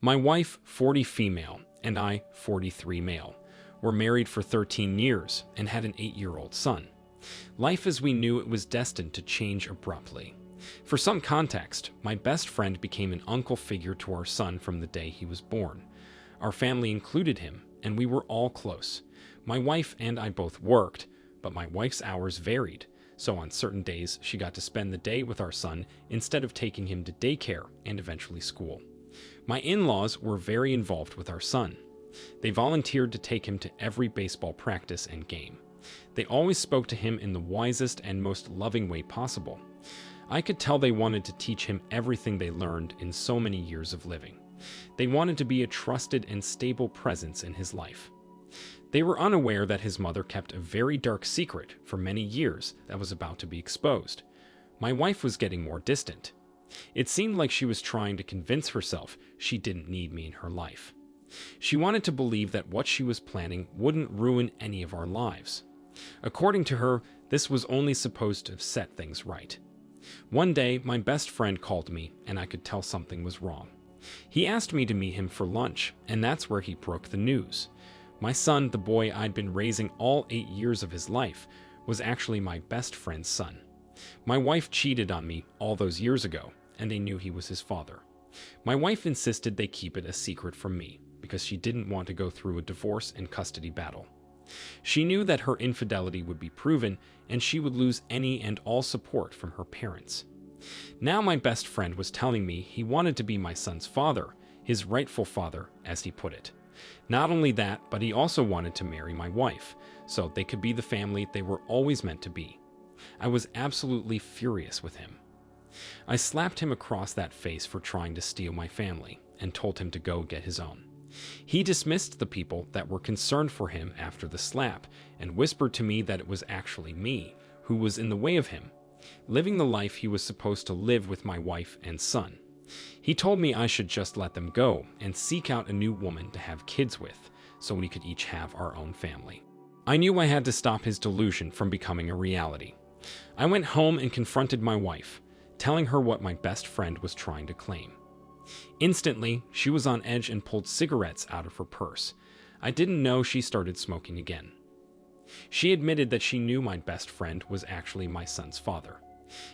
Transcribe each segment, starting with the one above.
My wife, 40 female, and I, 43 male, were married for 13 years and had an 8-year-old son. Life as we knew it was destined to change abruptly. For some context, my best friend became an uncle figure to our son from the day he was born. Our family included him, and we were all close. My wife and I both worked, but my wife's hours varied, so on certain days she got to spend the day with our son instead of taking him to daycare and eventually school. My in-laws were very involved with our son. They volunteered to take him to every baseball practice and game. They always spoke to him in the wisest and most loving way possible. I could tell they wanted to teach him everything they learned in so many years of living. They wanted to be a trusted and stable presence in his life. They were unaware that his mother kept a very dark secret for many years that was about to be exposed. My wife was getting more distant. It seemed like she was trying to convince herself she didn't need me in her life. She wanted to believe that what she was planning wouldn't ruin any of our lives. According to her, this was only supposed to set things right. One day, my best friend called me, and I could tell something was wrong. He asked me to meet him for lunch, and that's where he broke the news. My son, the boy I'd been raising all 8 years of his life, was actually my best friend's son. My wife cheated on me all those years ago, and they knew he was his father. My wife insisted they keep it a secret from me, because she didn't want to go through a divorce and custody battle. She knew that her infidelity would be proven, and she would lose any and all support from her parents. Now my best friend was telling me he wanted to be my son's father, his rightful father, as he put it. Not only that, but he also wanted to marry my wife, so they could be the family they were always meant to be. I was absolutely furious with him. I slapped him across that face for trying to steal my family, and told him to go get his own. He dismissed the people that were concerned for him after the slap, and whispered to me that it was actually me who was in the way of him, living the life he was supposed to live with my wife and son. He told me I should just let them go and seek out a new woman to have kids with, so we could each have our own family. I knew I had to stop his delusion from becoming a reality. I went home and confronted my wife, telling her what my best friend was trying to claim. Instantly, she was on edge and pulled cigarettes out of her purse. I didn't know she started smoking again. She admitted that she knew my best friend was actually my son's father.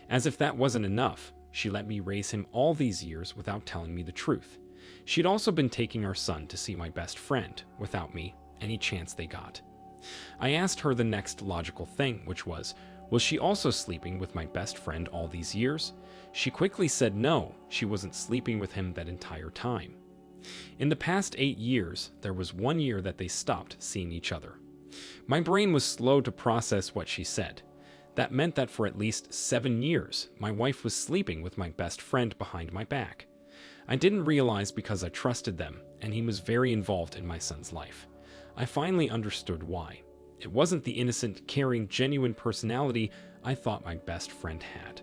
As if that wasn't enough, she let me raise him all these years without telling me the truth. She'd also been taking our son to see my best friend, without me, any chance they got. I asked her the next logical thing, which was she also sleeping with my best friend all these years? She quickly said no, she wasn't sleeping with him that entire time. In the past 8 years, there was 1 year that they stopped seeing each other. My brain was slow to process what she said. That meant that for at least 7 years, my wife was sleeping with my best friend behind my back. I didn't realize because I trusted them, and he was very involved in my son's life. I finally understood why. It wasn't the innocent, caring, genuine personality I thought my best friend had.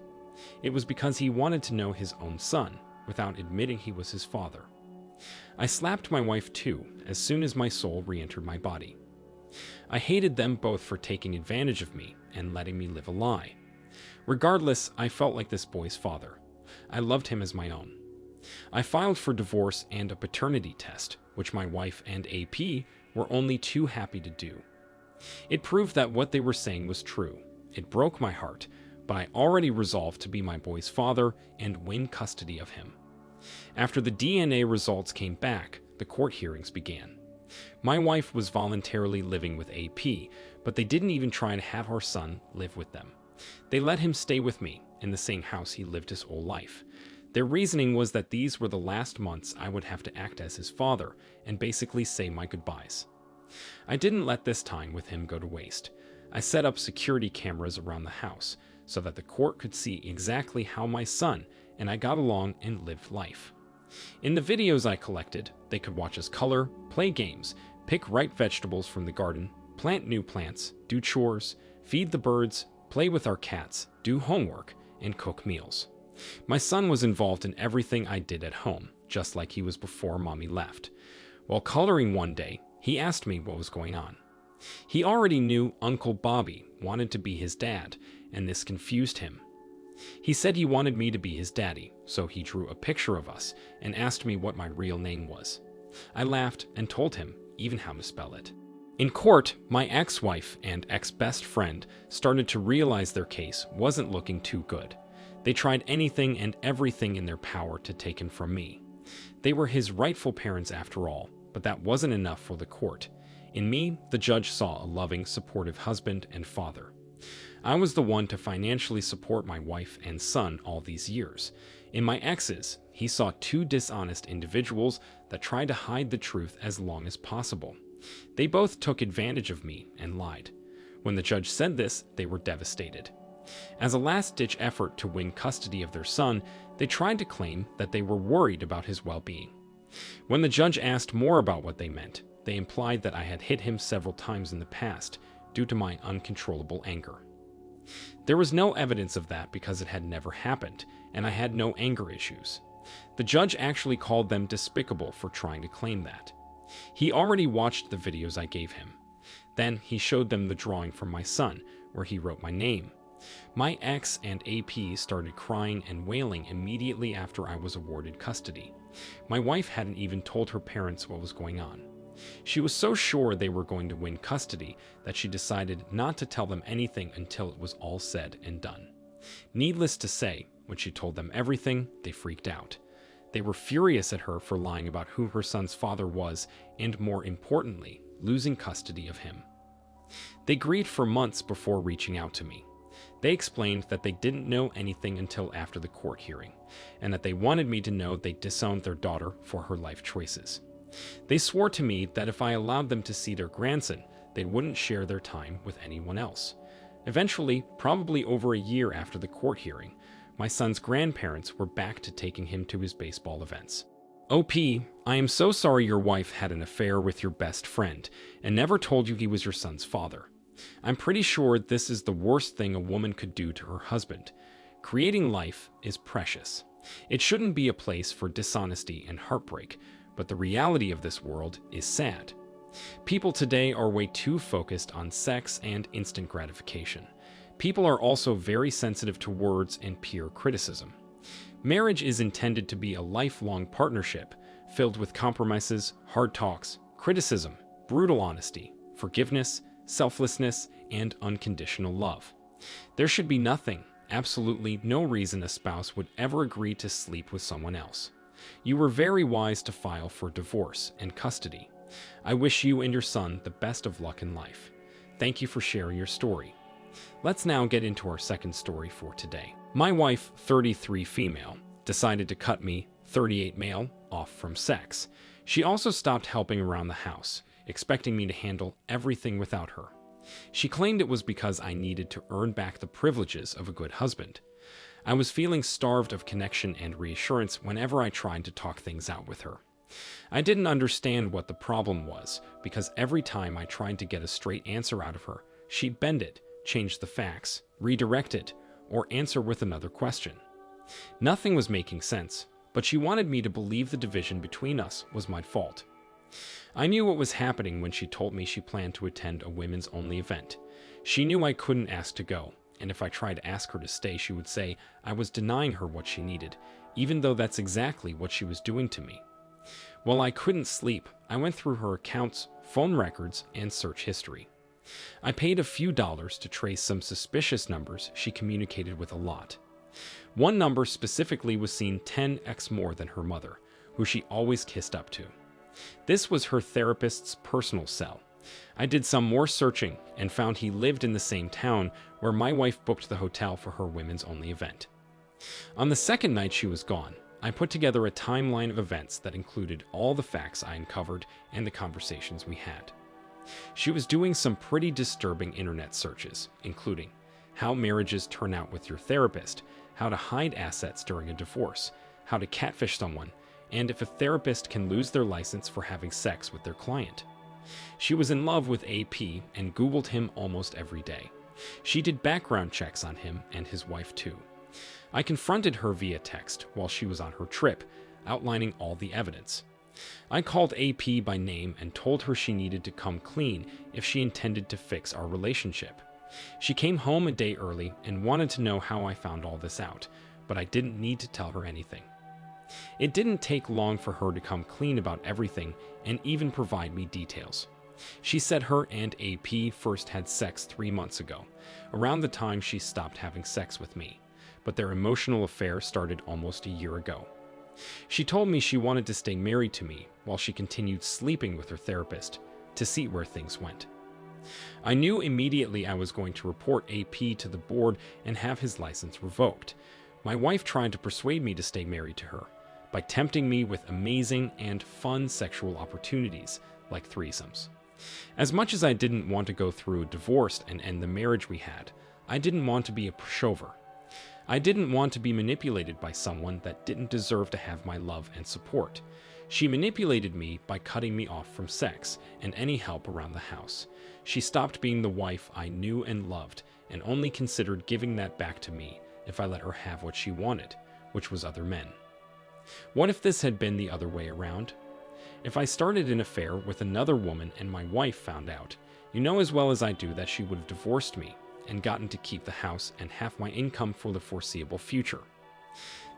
It was because he wanted to know his own son, without admitting he was his father. I slapped my wife too, as soon as my soul re-entered my body. I hated them both for taking advantage of me and letting me live a lie. Regardless, I felt like this boy's father. I loved him as my own. I filed for divorce and a paternity test, which my wife and AP were only too happy to do. It proved that what they were saying was true. It broke my heart, but I already resolved to be my boy's father and win custody of him. After the DNA results came back, the court hearings began. My wife was voluntarily living with AP, but they didn't even try to have our son live with them. They let him stay with me in the same house he lived his whole life. Their reasoning was that these were the last months I would have to act as his father and basically say my goodbyes. I didn't let this time with him go to waste. I set up security cameras around the house so that the court could see exactly how my son and I got along and lived life. In the videos I collected, they could watch us color, play games, pick ripe vegetables from the garden, plant new plants, do chores, feed the birds, play with our cats, do homework, and cook meals. My son was involved in everything I did at home, just like he was before Mommy left. While coloring one day, he asked me what was going on. He already knew Uncle Bobby wanted to be his dad, and this confused him. He said he wanted me to be his daddy, so he drew a picture of us and asked me what my real name was. I laughed and told him even how to spell it. In court, my ex-wife and ex-best friend started to realize their case wasn't looking too good. They tried anything and everything in their power to take him from me. They were his rightful parents after all, but that wasn't enough for the court. In me, the judge saw a loving, supportive husband and father. I was the one to financially support my wife and son all these years. In my exes, he saw two dishonest individuals that tried to hide the truth as long as possible. They both took advantage of me and lied. When the judge said this, they were devastated. As a last-ditch effort to win custody of their son, they tried to claim that they were worried about his well-being. When the judge asked more about what they meant, they implied that I had hit him several times in the past due to my uncontrollable anger. There was no evidence of that because it had never happened, and I had no anger issues. The judge actually called them despicable for trying to claim that. He already watched the videos I gave him. Then he showed them the drawing from my son, where he wrote my name. My ex and AP started crying and wailing immediately after I was awarded custody. My wife hadn't even told her parents what was going on. She was so sure they were going to win custody that she decided not to tell them anything until it was all said and done. Needless to say, when she told them everything, they freaked out. They were furious at her for lying about who her son's father was and, more importantly, losing custody of him. They grieved for months before reaching out to me. They explained that they didn't know anything until after the court hearing, and that they wanted me to know they disowned their daughter for her life choices. They swore to me that if I allowed them to see their grandson, they wouldn't share their time with anyone else. Eventually, probably over a year after the court hearing, my son's grandparents were back to taking him to his baseball events. OP, I am so sorry your wife had an affair with your best friend and never told you he was your son's father. I'm pretty sure this is the worst thing a woman could do to her husband. Creating life is precious. It shouldn't be a place for dishonesty and heartbreak, but the reality of this world is sad. People today are way too focused on sex and instant gratification. People are also very sensitive to words and peer criticism. Marriage is intended to be a lifelong partnership filled with compromises, hard talks, criticism, brutal honesty, forgiveness, selflessness, and unconditional love. There should be nothing, absolutely no reason a spouse would ever agree to sleep with someone else. You were very wise to file for divorce and custody. I wish you and your son the best of luck in life. Thank you for sharing your story. Let's now get into our second story for today. My wife, 33 female, decided to cut me, 38 male, off from sex. She also stopped helping around the house, expecting me to handle everything without her. She claimed it was because I needed to earn back the privileges of a good husband. I was feeling starved of connection and reassurance whenever I tried to talk things out with her. I didn't understand what the problem was, because every time I tried to get a straight answer out of her, she'd bend it, change the facts, redirect it, or answer with another question. Nothing was making sense, but she wanted me to believe the division between us was my fault. I knew what was happening when she told me she planned to attend a women's-only event. She knew I couldn't ask to go, and if I tried to ask her to stay, she would say I was denying her what she needed, even though that's exactly what she was doing to me. While I couldn't sleep, I went through her accounts, phone records, and search history. I paid a few dollars to trace some suspicious numbers she communicated with a lot. One number specifically was seen 10x more than her mother, who she always kissed up to. This was her therapist's personal cell. I did some more searching and found he lived in the same town where my wife booked the hotel for her women's-only event. On the second night she was gone, I put together a timeline of events that included all the facts I uncovered and the conversations we had. She was doing some pretty disturbing internet searches, including how marriages turn out with your therapist, how to hide assets during a divorce, how to catfish someone, and if a therapist can lose their license for having sex with their client. She was in love with AP and Googled him almost every day. She did background checks on him and his wife too. I confronted her via text while she was on her trip, outlining all the evidence. I called AP by name and told her she needed to come clean if she intended to fix our relationship. She came home a day early and wanted to know how I found all this out, but I didn't need to tell her anything. It didn't take long for her to come clean about everything and even provide me details. She said her and AP first had sex 3 months ago, around the time she stopped having sex with me, but their emotional affair started almost a year ago. She told me she wanted to stay married to me while she continued sleeping with her therapist to see where things went. I knew immediately I was going to report AP to the board and have his license revoked. My wife tried to persuade me to stay married to her by tempting me with amazing and fun sexual opportunities like threesomes. As much as I didn't want to go through a divorce and end the marriage we had, I didn't want to be a pushover. I didn't want to be manipulated by someone that didn't deserve to have my love and support. She manipulated me by cutting me off from sex and any help around the house. She stopped being the wife I knew and loved and only considered giving that back to me if I let her have what she wanted, which was other men. What if this had been the other way around? If I started an affair with another woman and my wife found out, you know as well as I do that she would have divorced me and gotten to keep the house and half my income for the foreseeable future.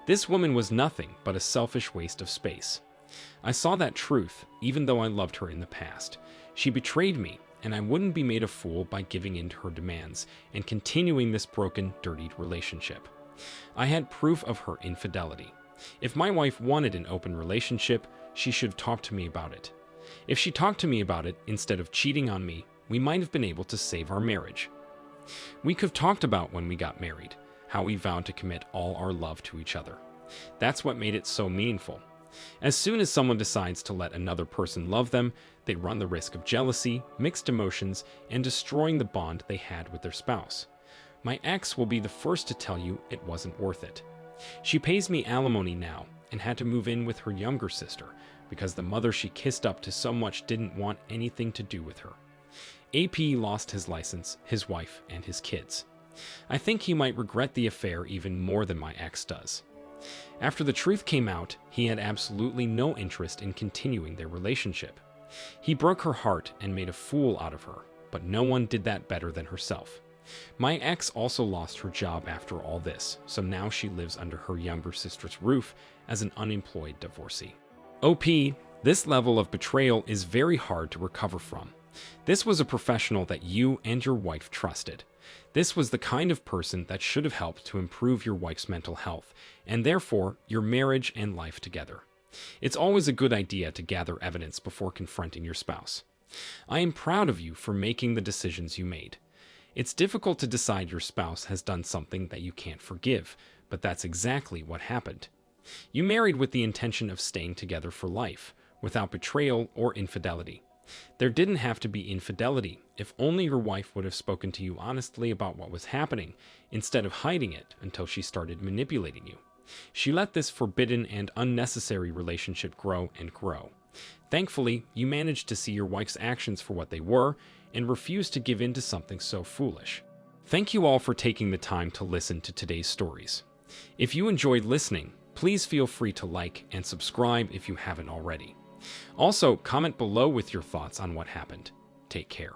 This woman was nothing but a selfish waste of space. I saw that truth, even though I loved her in the past. She betrayed me, and I wouldn't be made a fool by giving in to her demands and continuing this broken, dirtied relationship. I had proof of her infidelity. If my wife wanted an open relationship, she should have talked to me about it. If she talked to me about it instead of cheating on me, we might have been able to save our marriage. We could have talked about when we got married, how we vowed to commit all our love to each other. That's what made it so meaningful. As soon as someone decides to let another person love them, they run the risk of jealousy, mixed emotions, and destroying the bond they had with their spouse. My ex will be the first to tell you it wasn't worth it. She pays me alimony now and had to move in with her younger sister because the mother she kissed up to so much didn't want anything to do with her. AP lost his license, his wife, and his kids. I think he might regret the affair even more than my ex does. After the truth came out, he had absolutely no interest in continuing their relationship. He broke her heart and made a fool out of her, but no one did that better than herself. My ex also lost her job after all this, so now she lives under her younger sister's roof as an unemployed divorcee. OP, this level of betrayal is very hard to recover from. This was a professional that you and your wife trusted. This was the kind of person that should have helped to improve your wife's mental health, and therefore your marriage and life together. It's always a good idea to gather evidence before confronting your spouse. I am proud of you for making the decisions you made. It's difficult to decide your spouse has done something that you can't forgive, but that's exactly what happened. You married with the intention of staying together for life, without betrayal or infidelity. There didn't have to be infidelity if only your wife would have spoken to you honestly about what was happening, instead of hiding it until she started manipulating you. She let this forbidden and unnecessary relationship grow and grow. Thankfully, you managed to see your wife's actions for what they were and refused to give in to something so foolish. Thank you all for taking the time to listen to today's stories. If you enjoyed listening, please feel free to like and subscribe if you haven't already. Also, comment below with your thoughts on what happened. Take care.